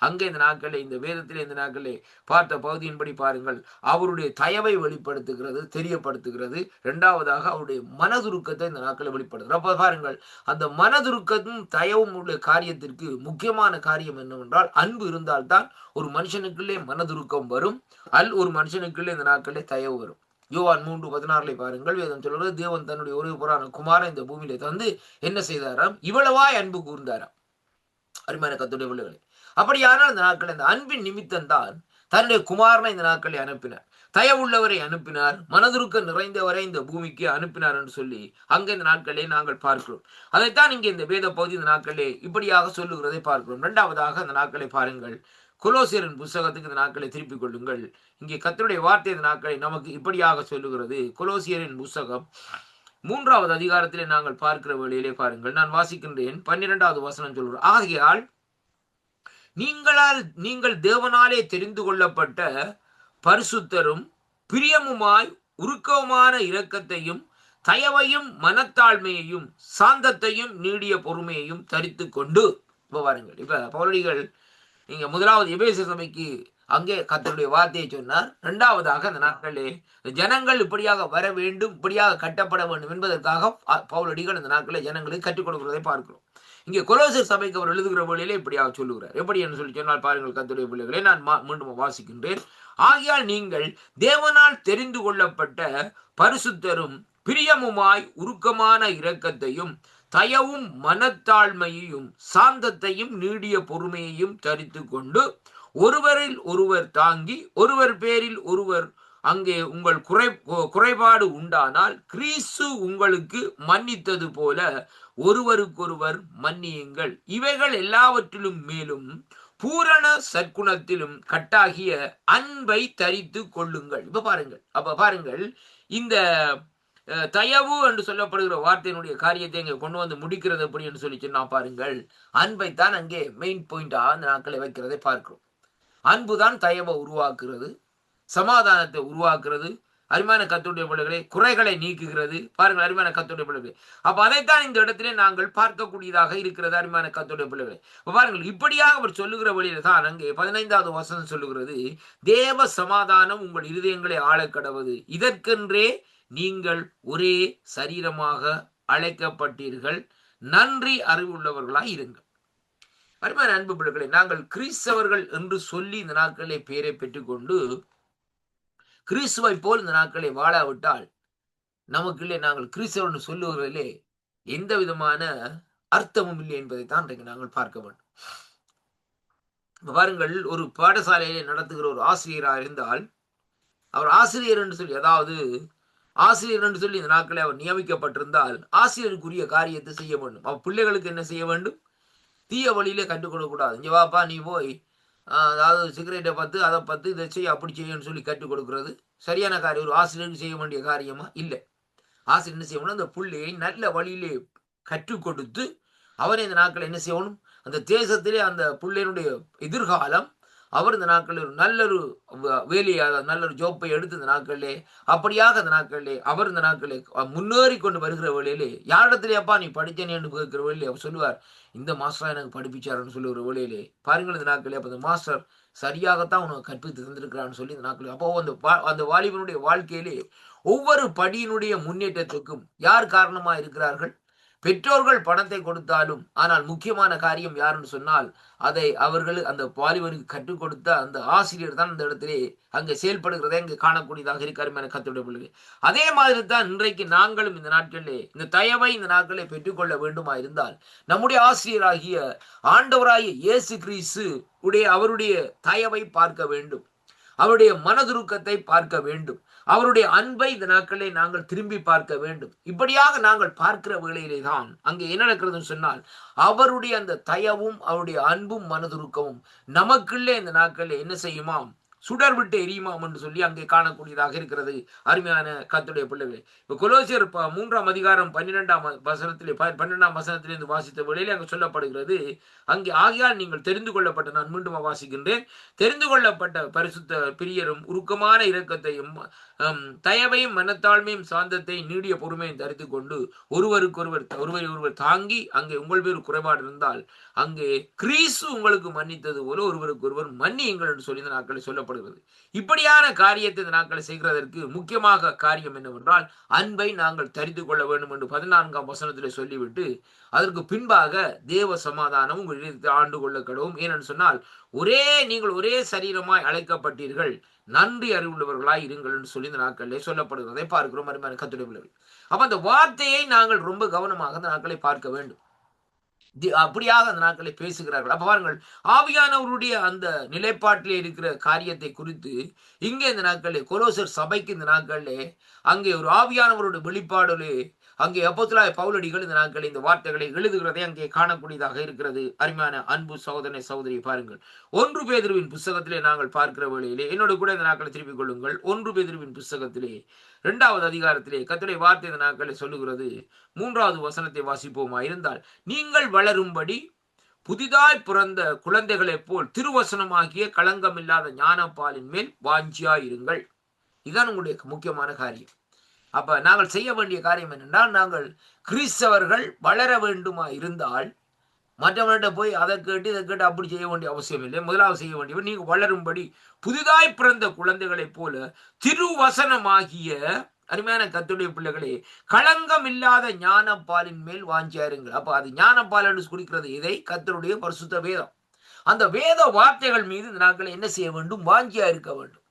அங்கே இந்த நாட்களை இந்த வேதத்திலே இந்த நாட்களை பார்த்த பகுதியின்படி பாருங்கள், அவருடைய தயவை வெளிப்படுத்துகிறது, தெரியப்படுத்துகிறது. இரண்டாவதாக அவருடைய மனதுருக்கத்தை இந்த நாட்களை வெளிப்படுத்துகிறது. அப்ப பாருங்கள், அந்த மனதுருக்கமும் தயவும் உள்ள காரியத்திற்கு முக்கியமான காரியம் என்னவென்றால், அன்பு இருந்தால்தான் ஒரு மனுஷனுக்குள்ளே மனதுருக்கம் வரும், ஒரு மனுஷனுக்குள்ளே இந்த நாட்களே தயவு வரும். யோவான் 3:16 பாருங்கள், வேதம் சொல்றது, தேவன் தன்னுடைய ஒரே புறான குமாரன் இந்த பூமியிலே தந்து என்ன செய்தாராம்? இவ்வளவாய் அன்பு கூர்ந்தாராம். அருமையான கர்த்தருடைய பிள்ளைகளே, அப்படியானால் இந்த நாட்கள் இந்த அன்பின் நிமித்தம் தான் தன்னுடைய குமாரனை இந்த நாட்களை அனுப்பினார், தயவுள்ளவரை அனுப்பினார், மனதுருக்க நிறைந்தவரை இந்த பூமிக்கு அனுப்பினார் என்று சொல்லி அங்கே இந்த நாட்களே நாங்கள் பார்க்கிறோம். அதைத்தான் இங்கே இந்த வேத பகுதி இந்த நாட்களே இப்படியாக சொல்லுகிறதை பார்க்கிறோம். இரண்டாவதாக இந்த நாட்களை பாருங்கள், கொலோசியரின் புத்தகத்துக்கு இந்த நாட்களை திருப்பிக் கொள்ளுங்கள். இங்கே கர்த்தருடைய வார்த்தை இந்த நாட்களை நமக்கு இப்படியாக சொல்லுகிறது. கொலோசியரின் புத்தகம் 3வது அதிகாரத்திலே நாங்கள் பார்க்கிற வேளையிலே பாருங்கள், நான் வாசிக்கின்றேன். 12வது வசனம் சொல்கிறோம், ஆகையால் நீங்கள் தேவனாலே தெரிந்து கொள்ளப்பட்ட பரிசுத்தரும் பிரியமுமாய் உருக்கமான இரக்கத்தையும் தயவையும் மனத்தாழ்மையையும் சாந்தத்தையும் நீடிய பொறுமையையும் தரித்து கொண்டு பாருங்கள். இப்ப பவுலடிகள் நீங்க 1வது எபேசியர் சபைக்கு அங்கே கர்த்தருடைய வார்த்தையை சொன்னார். இரண்டாவதாக அந்த நாட்களே ஜனங்கள் இப்படியாக வர வேண்டும், இப்படியாக கட்டப்பட வேண்டும் என்பதற்காக பவுலடிகள் இந்த நாட்களை ஜனங்களுக்கு கற்றுக் கொடுக்கிறதை பார்க்கிறோம். இங்கே கொலோசியர் சபைக்கு அவர் எழுதுகிற வழியிலே இப்படியாக சொல்லுகிறார். எப்படி என்று சொல்லி சொன்னால் பாருங்கள், கர்த்தருடைய பிள்ளைகளை நான் மீண்டும் வாசிக்கின்றேன். ஆகையால் நீங்கள் தேவனால் தெரிந்து கொள்ளப்பட்ட பரிசுத்தரும் பிரியமுமாய் உருக்கமான இரக்கத்தையும் தயவும் மனத்தாழ்மையையும் சாந்தத்தையும் நீடிய பொறுமையையும் தரித்து கொண்டு ஒருவரில் ஒருவர் தாங்கி ஒருவர் பேரில் ஒருவர் அங்கே உங்கள் குறைபாடு உண்டானால் கிறிஸ்து உங்களுக்கு மன்னித்தது போல ஒருவருக்கொருவர் மன்னியுங்கள். இவைகள் எல்லாவற்றிலும் மேலும் பூரண சற்குணத்திலும் கட்டாகிய அன்பை தரித்து கொள்ளுங்கள். அப்ப பாருங்கள் இந்த தயவு என்று சொல்லப்படுகிற வார்த்தையினுடைய காரியத்தை இங்கே கொண்டு வந்து முடிக்கிறது எப்படி என்று சொல்லி சொன்னா பாருங்கள், அன்பைத்தான் அங்கே மெயின் பாயிண்டா அந்த நாட்களை வைக்கிறதை பார்க்கிறோம். அன்புதான் தயவை உருவாக்குறது, சமாதானத்தை உருவாக்குறது, அருமையான கர்த்தருடைய பிள்ளைகளை குறைகளை நீக்குகிறது. பாருங்கள் அருமையான கர்த்தருடைய பிள்ளைகளை, அப்ப அதைத்தான் இந்த இடத்திலே நாங்கள் பார்க்கக்கூடியதாக இருக்கிறது. அருமையான கர்த்தருடைய பிள்ளைகளை பாருங்கள், இப்படியாக அவர் சொல்லுகிற வழியில தான் அங்கே 15வது வசனம் சொல்லுகிறது, தேவ சமாதானம் உங்கள் இருதயங்களை ஆளக்கடவது, இதற்கென்றே நீங்கள் ஒரே சரீரமாக அழைக்கப்பட்டீர்கள், நன்றி அறிவுள்ளவர்களாய் இருங்கள். அருமையான அன்பு பிள்ளைகளை, நாங்கள் கிறிஸ்தவர்கள் என்று சொல்லி இந்த நாட்களிலே பேரை பெற்றுக்கொண்டு கிறிஸ்துவை போல் இந்த நாட்களை வாழாவிட்டால் நமக்குள்ளே நாங்கள் கிறிஸ்தவன் சொல்லுவதிலே எந்த விதமான அர்த்தமும் இல்லை என்பதைத்தான் இன்றைக்கு நாங்கள் பார்க்க வேண்டும். பாருங்கள், ஒரு பாடசாலையிலே நடத்துகிற ஒரு ஆசிரியராக இருந்தால் அவர் ஆசிரியர் என்று சொல்லி, அதாவது ஆசிரியர் என்று சொல்லி இந்த நாட்களை அவர் நியமிக்கப்பட்டிருந்தால் ஆசிரியருக்குரிய காரியத்தை செய்ய வேண்டும். அவர் பிள்ளைகளுக்கு என்ன செய்ய வேண்டும்? தீய வழியிலே கற்றுக் கொடுக்கக்கூடாது. இங்கே வாப்பா நீ போய் அதாவது சிகரெட்டை பார்த்து அதை பார்த்து இதை செய்ய அப்படி செய்யணும்னு சொல்லி கற்றுக் கொடுக்கறது சரியான காரியம். ஒரு ஆசிரியருக்கு செய்ய வேண்டிய காரியமா? இல்லை. ஆசிரியர் என்ன செய்யணும்? அந்த பிள்ளையை நல்ல வழியிலே கற்றுக் கொடுத்து அவரை இந்த நாட்கள் என்ன செய்யணும்? அந்த தேசத்திலே அந்த பிள்ளையினுடைய எதிர்காலம் அவர் இந்த நாட்களில் நல்லொரு வேலையை, நல்லொரு ஜோப்பை எடுத்து இந்த நாட்களிலே அப்படியாக இந்த நாட்களிலே அவர் இந்த நாட்களிலே முன்னேறி கொண்டு வருகிற வேலையிலே யாரிடத்திலேப்பா நீ படித்தேன் என்று கேட்கிற வேலையிலே அவர் சொல்லுவார், இந்த மாஸ்டர் எனக்கு படிப்பிச்சாருன்னு சொல்லுகிற வேலையிலே பாருங்கள் இந்த நாட்களே அப்போ அந்த மாஸ்டர் சரியாகத்தான் உனக்கு கற்பித்து தந்திருக்கிறான்னு சொல்லி இந்த நாட்களில் அப்போ அந்த வாலிபனுடைய வாழ்க்கையிலே ஒவ்வொரு படியினுடைய முன்னேற்றத்துக்கும் யார் காரணமா இருக்கிறார்கள்? பெற்றோர்கள் பணத்தை கொடுத்தாலும், ஆனால் முக்கியமான காரியம் யாருன்னு சொன்னால் அதை அவர்கள் அந்த வாலிபருக்கு கற்றுக் கொடுத்த அந்த ஆசிரியர் தான் இந்த இடத்திலே அங்கே செயல்படுகிறதை அங்கே காணக்கூடியதாக இருக்காரு கர்த்தருடைய பிள்ளைகள். அதே மாதிரி தான் இன்றைக்கு நாங்களும் இந்த நாட்களிலே இந்த தயவை இந்த நாட்களை பெற்றுக்கொள்ள வேண்டுமா இருந்தால் நம்முடைய ஆசிரியராகிய ஆண்டவராகிய இயேசு கிறிஸ்து உடைய அவருடைய தயவை பார்க்க வேண்டும், அவருடைய மனதுருக்கத்தை பார்க்க வேண்டும், அவருடைய அன்பை இந்த நாட்களை நாங்கள் திரும்பி பார்க்க வேண்டும். இப்படியாக நாங்கள் பார்க்கிற வேளையிலே தான் அங்கே என்ன நடக்கிறதுன்னு சொன்னால் அவருடைய அந்த தயவும் அவருடைய அன்பும் மனதுருக்கமும் நமக்குள்ளே இந்த நாட்களில் என்ன செய்யுமாம்? சுடர் விட்டு எரியுமாம் என்று சொல்லி அங்கே காணக்கூடியதாக இருக்கிறது. அருமையான கர்த்தருடைய பிள்ளைகளே, இப்போ கொலோசியர் 3ஆம் அதிகாரம் 12ஆம் வசனத்திலிருந்து வாசித்த வேளையிலே அங்கே சொல்லப்படுகிறது, அங்கே ஆகையால் நீங்கள் தெரிந்து கொள்ளப்பட்ட, நான் மீண்டும் வாசிக்கின்றேன், தெரிந்து கொள்ளப்பட்ட பரிசுத்த பிரியரும் உருக்கமான இரக்கத்தையும் தயவையும் மனத்தாழ்மையும் சாந்தத்தையும் நீடிய பொறுமையும் தரித்து கொண்டு ஒருவரை தாங்கி அங்கே உங்கள் பேர் குறைபாடு இருந்தால் அங்கே கிறிஸ்து உங்களுக்கு மன்னித்தது போல ஒருவருக்கொருவர் மன்னியுங்கள் என்று சொல்லி இந்த நாட்களை சொல்லப்படுகிறது. இப்படியான காரியத்தை இந்த நாட்களை செய்கிறதற்கு முக்கியமாக காரியம் என்னவென்றால் அன்பை நாங்கள் தரித்து கொள்ள வேண்டும் என்று 14ஆம் வசனத்திலே சொல்லிவிட்டு அதற்கு பின்பாக தேவ சமாதானம் உங்கள் இதயத்தை ஆண்டு கொள்ள கடவும். ஏனென்று சொன்னால் நீங்கள் ஒரே சரீரமாய் அழைக்கப்பட்டீர்கள், நன்றி அறிவுள்ளவர்களாய் இருங்கள் என்று சொல்லி இந்த நாட்களிலே சொல்லப்படுகிறதை பார்க்கிறோம். அருமையான கர்த்தருடைய பிள்ளைகளே, அப்ப அந்த வார்த்தையை நாங்கள் ரொம்ப கவனமாக அந்த நாட்களை பார்க்க வேண்டும். அப்படியாக அந்த நாட்களை பேசுகிறார்கள். அப்ப பாருங்கள், ஆவியானவருடைய அந்த நிலைப்பாட்டிலே இருக்கிற காரியத்தை குறித்து இங்கே இந்த நாட்களிலே கொலோசர் சபைக்கு இந்த நாட்களிலே அங்கே ஒரு ஆவியானவருடைய வெளிப்பாடுலே அங்கே அப்போஸ்தலனாகிய பவுலடிகள் இந்த நாட்களில் இந்த வார்த்தைகளை எழுதுகிறதை அங்கே காணக்கூடியதாக இருக்கிறது. அருமையான அன்பு சகோதரனை சகோதரி, பாருங்கள் 1 பேதுருவின் புஸ்தகத்திலே நாங்கள் பார்க்கிற வேளையிலே என்னோடு கூட இந்த நாட்களை திருப்பிக் கொள்ளுங்கள். 1 பேதுருவின் புஸ்தகத்திலே 2வது அதிகாரத்திலே கர்த்தருடைய வார்த்தை இந்த நாட்களை சொல்லுகிறது. 3வது வசனத்தை வாசிப்போமா இருந்தால், நீங்கள் வளரும்படி புதிதாய் பிறந்த குழந்தைகளைப் போல் திருவசனமாகிய களங்கமில்லாத ஞானப்பாலின் மேல் வாஞ்சியாயிருங்கள். இதுதான் உங்களுடைய முக்கியமான காரியம். அப்ப நாங்கள் செய்ய வேண்டிய காரியம் என்னென்றால், நாங்கள் கிறிஸ்தவர்கள் வளர வேண்டுமா இருந்தால் மற்றவர்கிட்ட போய் அதை கேட்டு இதை கேட்டு அப்படி செய்ய வேண்டிய அவசியம் இல்லை. முதலாவது செய்ய வேண்டியவர், நீங்கள் வளரும்படி புதிதாய் பிறந்த குழந்தைகளைப் போல திருவசனமாகிய அருமையான கர்த்தருடைய பிள்ளைகளே களங்கம் இல்லாத ஞானப்பாலின் மேல் வாஞ்சியாருங்கள். அப்ப அது ஞானப்பால் என்று குறிக்கிறது இதை கர்த்தருடைய பரிசுத்த வேதம். அந்த வேத வார்த்தைகள் மீது இந்த நாட்களை என்ன செய்ய வேண்டும்? வாஞ்சியா இருக்க வேண்டும்.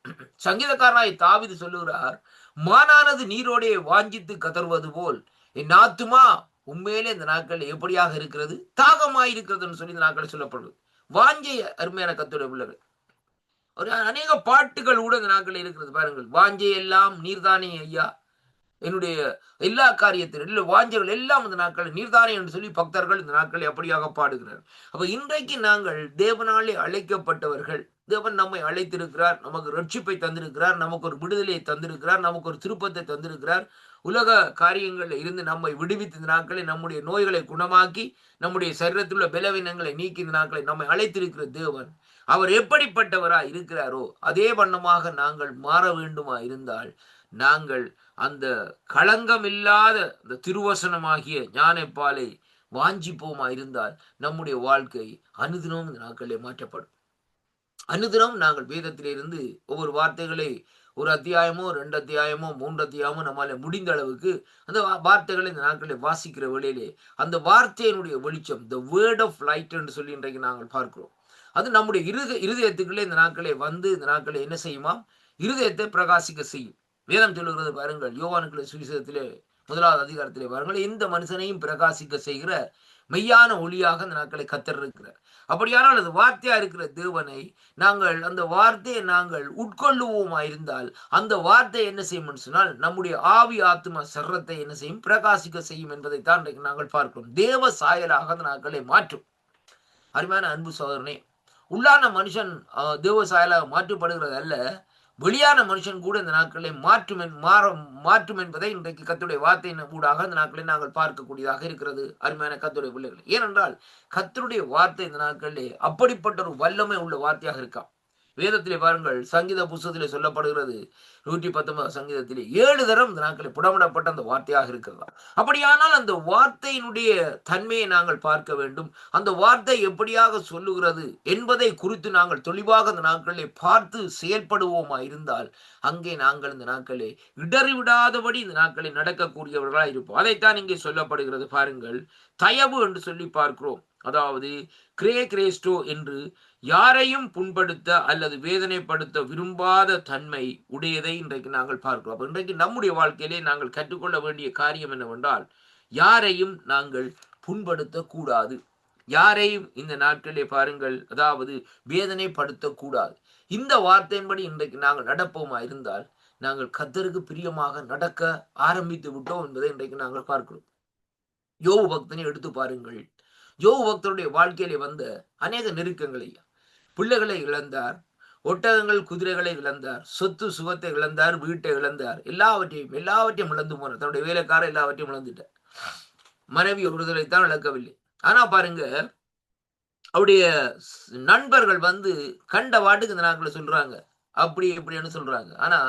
சங்கீதக்காரனாய் தாவீது சொல்லுகிறார், மானானது நீரோடே வாஞ்சித்து கதறுவது போல் என் ஆத்துமா உண்மையிலே இந்த நாட்கள் எப்படியாக இருக்கிறது, தாகமாய் இருக்கிறதுன்னு சொல்லி இந்த நாட்கள் சொல்லப்படுது. வாஞ்சை அருமையான கர்த்தருடைய பிள்ளைகள். ஒரு அநேக பாட்டுகள் கூட இந்த நாட்கள் இருக்கிறது பாருங்கள். வாஞ்சை எல்லாம் நீர்தானே ஐயா, என்னுடைய எல்லா காரியத்திலும் இல்ல வாஞ்சைகள் எல்லாம் இந்த நாட்கள் நீர்தானே என்று சொல்லி பக்தர்கள் இந்த நாட்களை அப்படியாக பாடுகிறார். அப்ப இன்றைக்கு நாங்கள் தேவனாலே அழைக்கப்பட்டவர்கள். தேவன் நம்மை அழைத்திருக்கிறார், நமக்கு ரட்சிப்பை தந்திருக்கிறார், நமக்கு ஒரு விடுதலையை தந்திருக்கிறார், நமக்கு ஒரு திருப்பத்தை தந்திருக்கிறார். உலக காரியங்களில் இருந்து நம்மை விடுவித்து இந்த நாட்களை நம்முடைய நோய்களை குணமாக்கி நம்முடைய சரீரத்தில் உள்ள பலவீனங்களை நீக்கி இந்த நாட்களை நம்மை அழைத்திருக்கிற தேவன் அவர் எப்படிப்பட்டவரா இருக்கிறாரோ அதே வண்ணமாக நாங்கள் மாற வேண்டுமா இருந்தால் நாங்கள் அந்த களங்கம் இல்லாத அந்த திருவசனமாகிய ஞானப்பாலை வாஞ்சிப்போமா இருந்தால் நம்முடைய வாழ்க்கை அனுதினமும் இந்த நாட்களிலே மாற்றப்படும். அனுதினம் நாங்கள் வேதத்திலிருந்து ஒவ்வொரு வார்த்தைகளை ஒரு அத்தியாயமோ 2 அத்தியாயமோ 3 அத்தியாயமோ நம்மால முடிந்த அளவுக்கு அந்த வார்த்தைகளை இந்த நாட்களில் வாசிக்கிற வேளையிலே அந்த வார்த்தையினுடைய வெளிச்சம், த வேர்ட் ஆஃப் லைட் என்று சொல்லி இன்றைக்கு நாங்கள் பார்க்கிறோம். அது நம்முடைய இருதயத்துக்குள்ளே இந்த நாட்களை வந்து இந்த நாட்களை என்ன செய்யுமா, இருதயத்தை பிரகாசிக்க செய்யும். வேதம் சொல்லுகிறது பாருங்கள், யோவானுக்குள்ள சுவிசேஷத்திலே 1வது அதிகாரத்திலே பாருங்கள், எந்த மனுஷனையும் பிரகாசிக்க செய்கிற மெய்யான ஒளியாக அந்த நாட்களை கர்த்தர் இருக்கிறார். அப்படியானால் அது வார்த்தையா இருக்கிற தேவனை நாங்கள் அந்த வார்த்தையை நாங்கள் உட்கொள்ளுவோமா இருந்தால் அந்த வார்த்தை என்ன செய்யும் சொன்னால் நம்முடைய ஆவி ஆத்மா சர்ரத்தை என்ன செய்யும், பிரகாசிக்க செய்யும் என்பதைத்தான் இன்றைக்கு நாங்கள் பார்க்கிறோம். தேவ சாயலாக அந்த நாட்களை மாற்றும். அருமையான அன்பு சோதரனே, உள்ளான மனுஷன் தேவ சாயலாக மாற்றப்படுகிறது அல்ல, வெளியான மனுஷன் கூட இந்த நாட்களை மாற்றும் என்பதை இன்றைக்கு கர்த்தருடைய வார்த்தையின் ஊடாக இந்த நாட்களை நாங்கள் பார்க்கக்கூடியதாக இருக்கிறது. அருமையான கர்த்தருடைய பிள்ளைகள், ஏனென்றால் கர்த்தருடைய வார்த்தை இந்த நாட்களிலே அப்படிப்பட்ட ஒரு வல்லமை உள்ள வார்த்தையாக இருக்காம். வேதத்திலே பாருங்கள், சங்கீத புஸ்தகத்திலே சொல்லப்படுகிறது 119 சங்கீதத்திலே 7 தரம் இந்த நாட்களை புடமிடப்பட்ட அந்த வார்த்தையாக இருக்கிறதா. அப்படியானால் அந்த வார்த்தையினுடைய தன்மையை நாங்கள் பார்க்க வேண்டும். அந்த வார்த்தை எப்படியாக சொல்லுகிறது என்பதை குறித்து நாங்கள் தெளிவாக இந்த நாட்களிலே பார்த்து செயல்படுவோமா இருந்தால் அங்கே நாங்கள் இந்த நாட்களே இடறிவிடாதபடி இந்த நாட்களை நடக்கக்கூடியவர்களாக இருப்போம். அதைத்தான் இங்கே சொல்லப்படுகிறது பாருங்கள், தயவு என்று சொல்லி பார்க்கிறோம். அதாவது கிரேஸ்டோ என்று யாரையும் புண்படுத்த அல்லது வேதனைப்படுத்த விரும்பாத தன்மை உடையதை இன்றைக்கு நாங்கள் பார்க்கிறோம். அப்ப இன்றைக்கு நம்முடைய வாழ்க்கையிலே நாங்கள் கற்றுக்கொள்ள வேண்டிய காரியம் என்னவென்றால், யாரையும் நாங்கள் புண்படுத்த கூடாது, யாரையும் இந்த நாட்களிலே பாருங்கள் அதாவது வேதனைப்படுத்த கூடாது. இந்த வார்த்தையின்படி இன்றைக்கு நாங்கள் நடப்போமா இருந்தால் நாங்கள் கர்த்தருக்கு பிரியமாக நடக்க ஆரம்பித்து விட்டோம் என்பதை இன்றைக்கு நாங்கள் பார்க்கிறோம். யோபு பக்தனை எடுத்து பாருங்கள். யோபு பக்தருடைய வாழ்க்கையிலே வந்த அநேக நெருக்கங்களை, பிள்ளைகளை இழந்தார், ஒட்டகங்கள் குதிரைகளை இழந்தார், சொத்து சுகத்தை இழந்தார், வீட்டை இழந்தார், எல்லாவற்றையும் இழந்து போனார். தன்னுடைய வேலைக்கார எல்லாவற்றையும் இழந்துட்டார். மனைவி ஒருதலைத்தான் இழக்கவில்லை. ஆனா பாருங்க, அவருடைய நண்பர்கள் வந்து கண்ட வாட்டுக்கு இந்த நாட்களை சொல்றாங்க, அப்படி இப்படின்னு சொல்றாங்க. ஆனா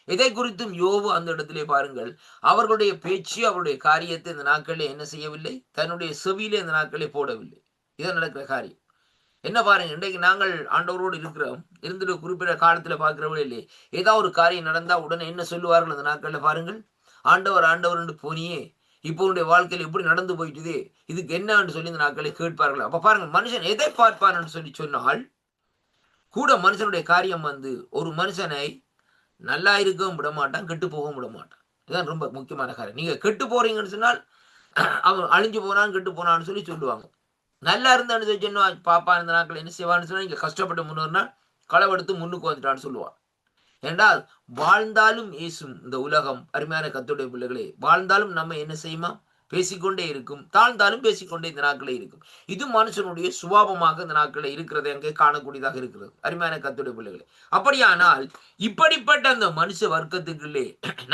எதை குறித்தும் யோபு அந்த இடத்திலே பாருங்கள், அவர்களுடைய பேச்சு அவருடைய காரியத்தை இந்த நாட்களிலே என்ன செய்யவில்லை, தன்னுடைய செவியிலே இந்த நாட்களே போடவில்லை. இதான் நடக்கிற காரியம். என்ன பாருங்க, இன்றைக்கு நாங்கள் ஆண்டவரோடு இருக்கிறோம், இருந்துட்டு குறிப்பிட்ட காலத்துல பார்க்கிறவர்களே ஏதாவது ஒரு காரியம் நடந்தா உடனே என்ன சொல்லுவார்கள் அந்த நாட்கள்ல பாருங்கள், ஆண்டவர் என்று போனியே, இப்போ உன்னுடைய வாழ்க்கையில் எப்படி நடந்து போயிட்டுது, இதுக்கு என்னன்னு சொல்லி இந்த நாட்களை கேட்பார்கள். அப்ப பாருங்க, மனுஷன் எதை பார்ப்பான்னு சொல்லி சொன்னால் கூட மனுஷனுடைய காரியம் வந்து ஒரு மனுஷனை நல்லா இருக்கவும் விட மாட்டான், கெட்டு போகவும் விட மாட்டான். இதுதான் ரொம்ப முக்கியமான காரியம். நீங்க கெட்டு போறீங்கன்னு சொன்னால் அவன் அழிஞ்சு போனான் கெட்டு போனான்னு சொல்லி சொல்லுவாங்க. நல்லா இருந்தான்னு சொல்லி சொன்னா பாப்பா இந்த நாட்கள் என்ன செய்வான்னு சொன்னா, இங்க கஷ்டப்பட்டு முன்னோர்னா களவெடுத்து முன்னுக்கு வந்துட்டான்னு சொல்லுவான். என்றால் வாழ்ந்தாலும் ஏசும் இந்த உலகம். அருமையான கர்த்தருடைய பிள்ளைகளே, வாழ்ந்தாலும் நம்ம என்ன செய்யுமா, பேசிக்கொண்டே இருக்கும், தாழ்ந்தாலும் பேசிக்கொண்டே இந்த நாட்களே இருக்கும். இது மனுஷனுடைய சுபாவமாக இந்த நாட்களை இருக்கிறது அங்கே காணக்கூடியதாக இருக்கிறது. அருமையான கர்த்தருடைய பிள்ளைகளே, அப்படியானால் இப்படிப்பட்ட அந்த மனுஷ வர்க்கத்துக்குள்ளே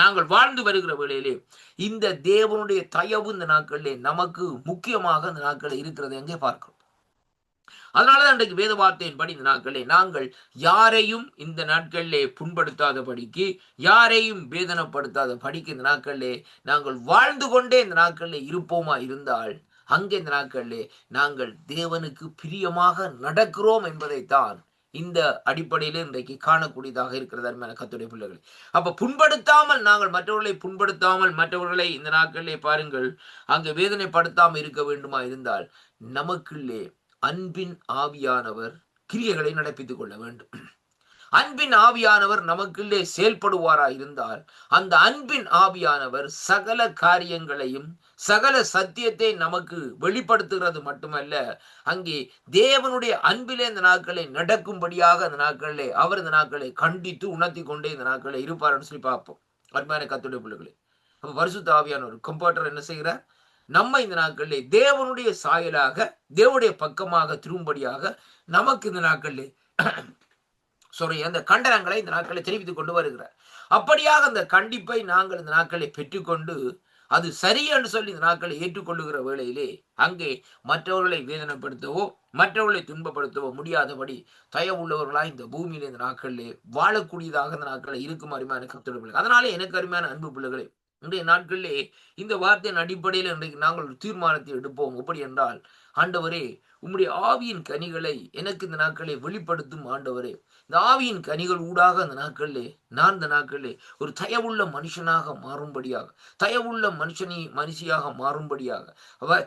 நாங்கள் வாழ்ந்து வருகிற வேளையிலே இந்த தேவனுடைய தயவு இந்த நாட்களிலே நமக்கு முக்கியமாக இந்த நாட்களில் இருக்கிறது அங்கே பார்க்கிறோம். அதனாலதான் இன்றைக்கு வேத வார்த்தையின்படி இந்த நாட்களிலே நாங்கள் யாரையும் இந்த நாட்களிலே புண்படுத்தாத படிக்கு, யாரையும் வேதனைப்படுத்தாத படிக்கு இந்த நாட்களிலே நாங்கள் வாழ்ந்து கொண்டே இந்த நாட்களிலே இருப்போமா இருந்தால் அங்கே இந்த நாட்களிலே நாங்கள் தேவனுக்கு பிரியமாக நடக்கிறோம் என்பதைத்தான் இந்த அடிப்படையில இன்றைக்கு காணக்கூடியதாக இருக்கிறது. அருமையான கர்த்தருடைய பிள்ளைகளை, அப்ப புண்படுத்தாமல் நாங்கள் மற்றவர்களை இந்த நாட்களிலே பாருங்கள் அங்கே வேதனைப்படுத்தாமல் இருக்க வேண்டுமா இருந்தால் நமக்குள்ளே அன்பின் ஆவியானவர் கிரியைகளை நடப்பித்துக் கொள்ள வேண்டும். அன்பின் ஆவியானவர் நமக்குள்ளே செயல்படுவாரா இருந்தால் அந்த அன்பின் ஆவியானவர் சகல காரியங்களையும் சகல சத்தியத்தை நமக்கு வெளிப்படுத்துகிறது மட்டுமல்ல, அங்கே தேவனுடைய அன்பிலே இந்த நாட்களை நடக்கும்படியாக அந்த நாட்களிலே அவர் இந்த நாட்களை கண்டித்து உணர்த்தி கொண்டே இந்த நாட்களை இருப்பார்னு சொல்லி பார்ப்போம். அருமையான கர்த்தருடைய பிள்ளைகளே, அப்ப பரிசுத்த ஆவியானவர் கம்பார்ட்டர் என்ன செய்கிறார்? நம்ம இந்த நாட்களிலே தேவனுடைய சாயலாக தேவனுடைய பக்கமாக திரும்படியாக நமக்கு இந்த நாட்களிலே அந்த கண்டனங்களை இந்த நாட்களை தெரிவித்துக் கொண்டு வருகிறார். அப்படியாக அந்த கண்டிப்பை நாங்கள் இந்த நாட்களை பெற்றுக்கொண்டு அது சரி என்று சொல்லி இந்த நாட்களை ஏற்றுக்கொள்ளுகிற வேளையிலே அங்கே மற்றவர்களை வேதனைப்படுத்தவோ மற்றவர்களை துன்பப்படுத்தவோ முடியாதபடி தயவுள்ளவர்களாய் இந்த பூமியில இந்த நாட்களிலே வாழக்கூடியதாக இந்த நாட்களை இருக்கும் அருமையான கர்த்தருடைய பிள்ளைகள். அதனாலே எனக்கு அருமையான அன்பு பிள்ளைகளே, இன்றைய நாட்களிலே இந்த வார்த்தையின் அடிப்படையில் இன்றைக்கு நாங்கள் ஒரு தீர்மானத்தை எடுப்போம். எப்படி என்றால், ஆண்டவரே உம்முடைய ஆவியின் கனிகளை எனக்கு இந்த நாட்களை வெளிப்படுத்தும் ஆண்டவரே. இந்த ஆவியின் கனிகள் ஊடாக அந்த நாட்களிலே நான் இந்த நாட்களிலே ஒரு தயவுள்ள மனுஷனாக மாறும்படியாக, தயவுள்ள மனுஷியாக மாறும்படியாக,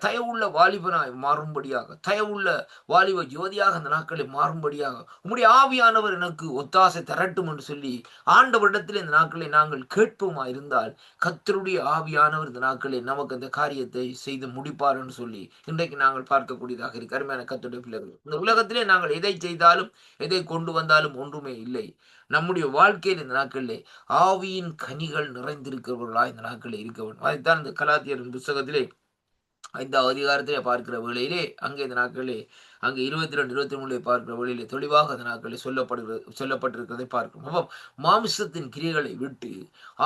தயவுள்ள வாலிபனாய் மாறும்படியாக, தயவுள்ள வாலிப ஜோதியாக அந்த நாட்களில் மாறும்படியாக உம்முடைய ஆவியானவர் எனக்கு ஒத்தாசை தரட்டும் என்று சொல்லி ஆண்டவரிடத்தில் இந்த நாட்களை நாங்கள் கேட்போமா இருந்தால் கர்த்தருடைய ஆவியானவர் இந்த நாட்களில் நமக்கு அந்த காரியத்தை செய்து முடிப்பார் என்று சொல்லி இன்றைக்கு நாங்கள் பார்க்கக்கூடியதாக இருக்கு. அருமையான கர்த்தருடைய பிள்ளைகள், இந்த உலகத்திலே நாங்கள் எதை செய்தாலும் எதை கொண்டு வந்தாலும் ஒன்றுமே இல்லை. நம்முடைய வாழ்க்கையில் இந்த நாட்களிலே ஆவியின் கனிகள் நிறைந்திருக்கிறவர்களா இந்த நாட்களில் இருக்க வேண்டும். அதைத்தான் இந்த கலாத்தியரின் புத்தகத்திலே 5வது அதிகாரத்திலே பார்க்கிற வேளையிலே அங்கே இந்த நாட்களிலே அங்கே 22, 23 பார்க்கிற வேளையிலே தெளிவாக அந்த நாட்களில் சொல்லப்பட்டிருக்கிறதை பார்க்கிறோம். அப்போ மாமிசத்தின் கிரியைகளை விட்டு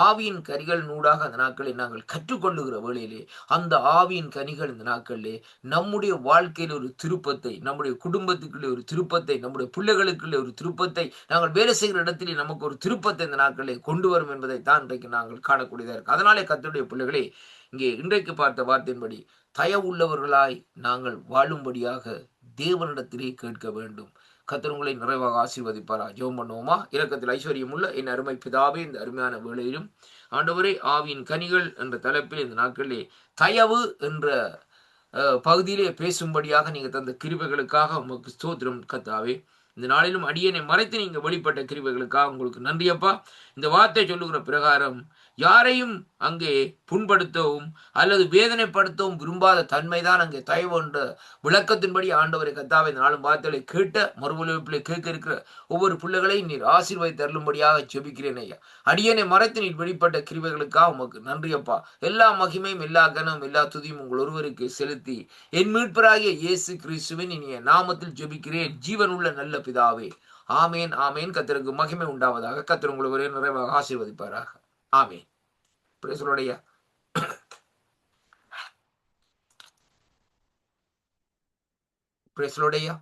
ஆவியின் கனிகள் நூடாக அந்த நாட்களை நாங்கள் கற்றுக்கொள்ளுகிற வேளையிலே அந்த ஆவியின் கனிகள் இந்த நாட்களிலே நம்முடைய வாழ்க்கையில் ஒரு திருப்பத்தை, நம்முடைய குடும்பத்துக்குள்ளே ஒரு திருப்பத்தை, நம்முடைய பிள்ளைகளுக்குள்ளே ஒரு திருப்பத்தை, நாங்கள் வேலை செய்கிற இடத்திலே நமக்கு ஒரு திருப்பத்தை இந்த நாட்களை கொண்டு வரும் என்பதை தான் இன்றைக்கு நாங்கள் காணக்கூடியதாக இருக்கு. அதனாலே கர்த்தருடைய பிள்ளைகளே, இங்கே இன்றைக்கு பார்த்த வார்த்தையின்படி தயவுள்ளவர்களாய் நாங்கள் வாழும்படியாக தேவனிடத்திலே கேட்க வேண்டும். கர்த்தர் உங்களை நிறைவாக ஆசீர்வதிப்பாரா. ஜெபம் பண்ணுவோமா? இரக்கத்தில் ஐஸ்வர்யம் உள்ள என் அருமை பிதாவே, இந்த அருமையான வேளையிலும் ஆண்டவரே ஆவியின் கனிகள் என்ற தலைப்பில் இந்த நாட்களிலே தயவு என்ற பகுதியிலே பேசும்படியாக நீங்க தந்த கிருபைகளுக்காக உமக்கு ஸ்தோத்திரம் கர்த்தாவே. இந்த நாளிலும் அடியனை மறைத்து நீங்க வெளிப்பட்ட கிருபைகளுக்காக உங்களுக்கு நன்றியப்பா. இந்த வார்த்தை சொல்லுகிற பிரகாரம் யாரையும் அங்கே புண்படுத்தவும் அல்லது வேதனைப்படுத்தவும் விரும்பாத தன்மைதான் அங்கே தயவு என்ற விளக்கத்தின்படி ஆண்டவரை கர்த்தாவே இந்த நாளும் வார்த்தைகளை கேட்ட மறுபொழிப்பிலே கேட்க இருக்கிற ஒவ்வொரு பிள்ளைகளையும் நீர் ஆசீர்வதித்து தருளும்படியாக ஜெபிக்கிறேன் ஐயா. அடியனை மறைத்து நீர் வெளிப்பட்ட கிருபைகளுக்காக உமக்கு நன்றியப்பா. எல்லா மகிமையும் எல்லா கனமும் எல்லா துதியும் உங்கள் ஒருவருக்கு செலுத்தி என் மீட்பராகிய இயேசு கிறிஸ்துவின் இனிய நாமத்தில் ஜெபிக்கிறேன் ஜீவன் உள்ள நல்ல பிதாவே. ஆமேன் ஆமேன். கர்த்தருக்கு மகிமை உண்டாவதாக. கர்த்தர் உங்களை ஒரே நிறைவாக ஆசீர்வதிப்பாராக. ஆமேன். பிரைஸ் தி லார்ட் ஐயா. பிரைஸ் தி லார்ட் ஐயா.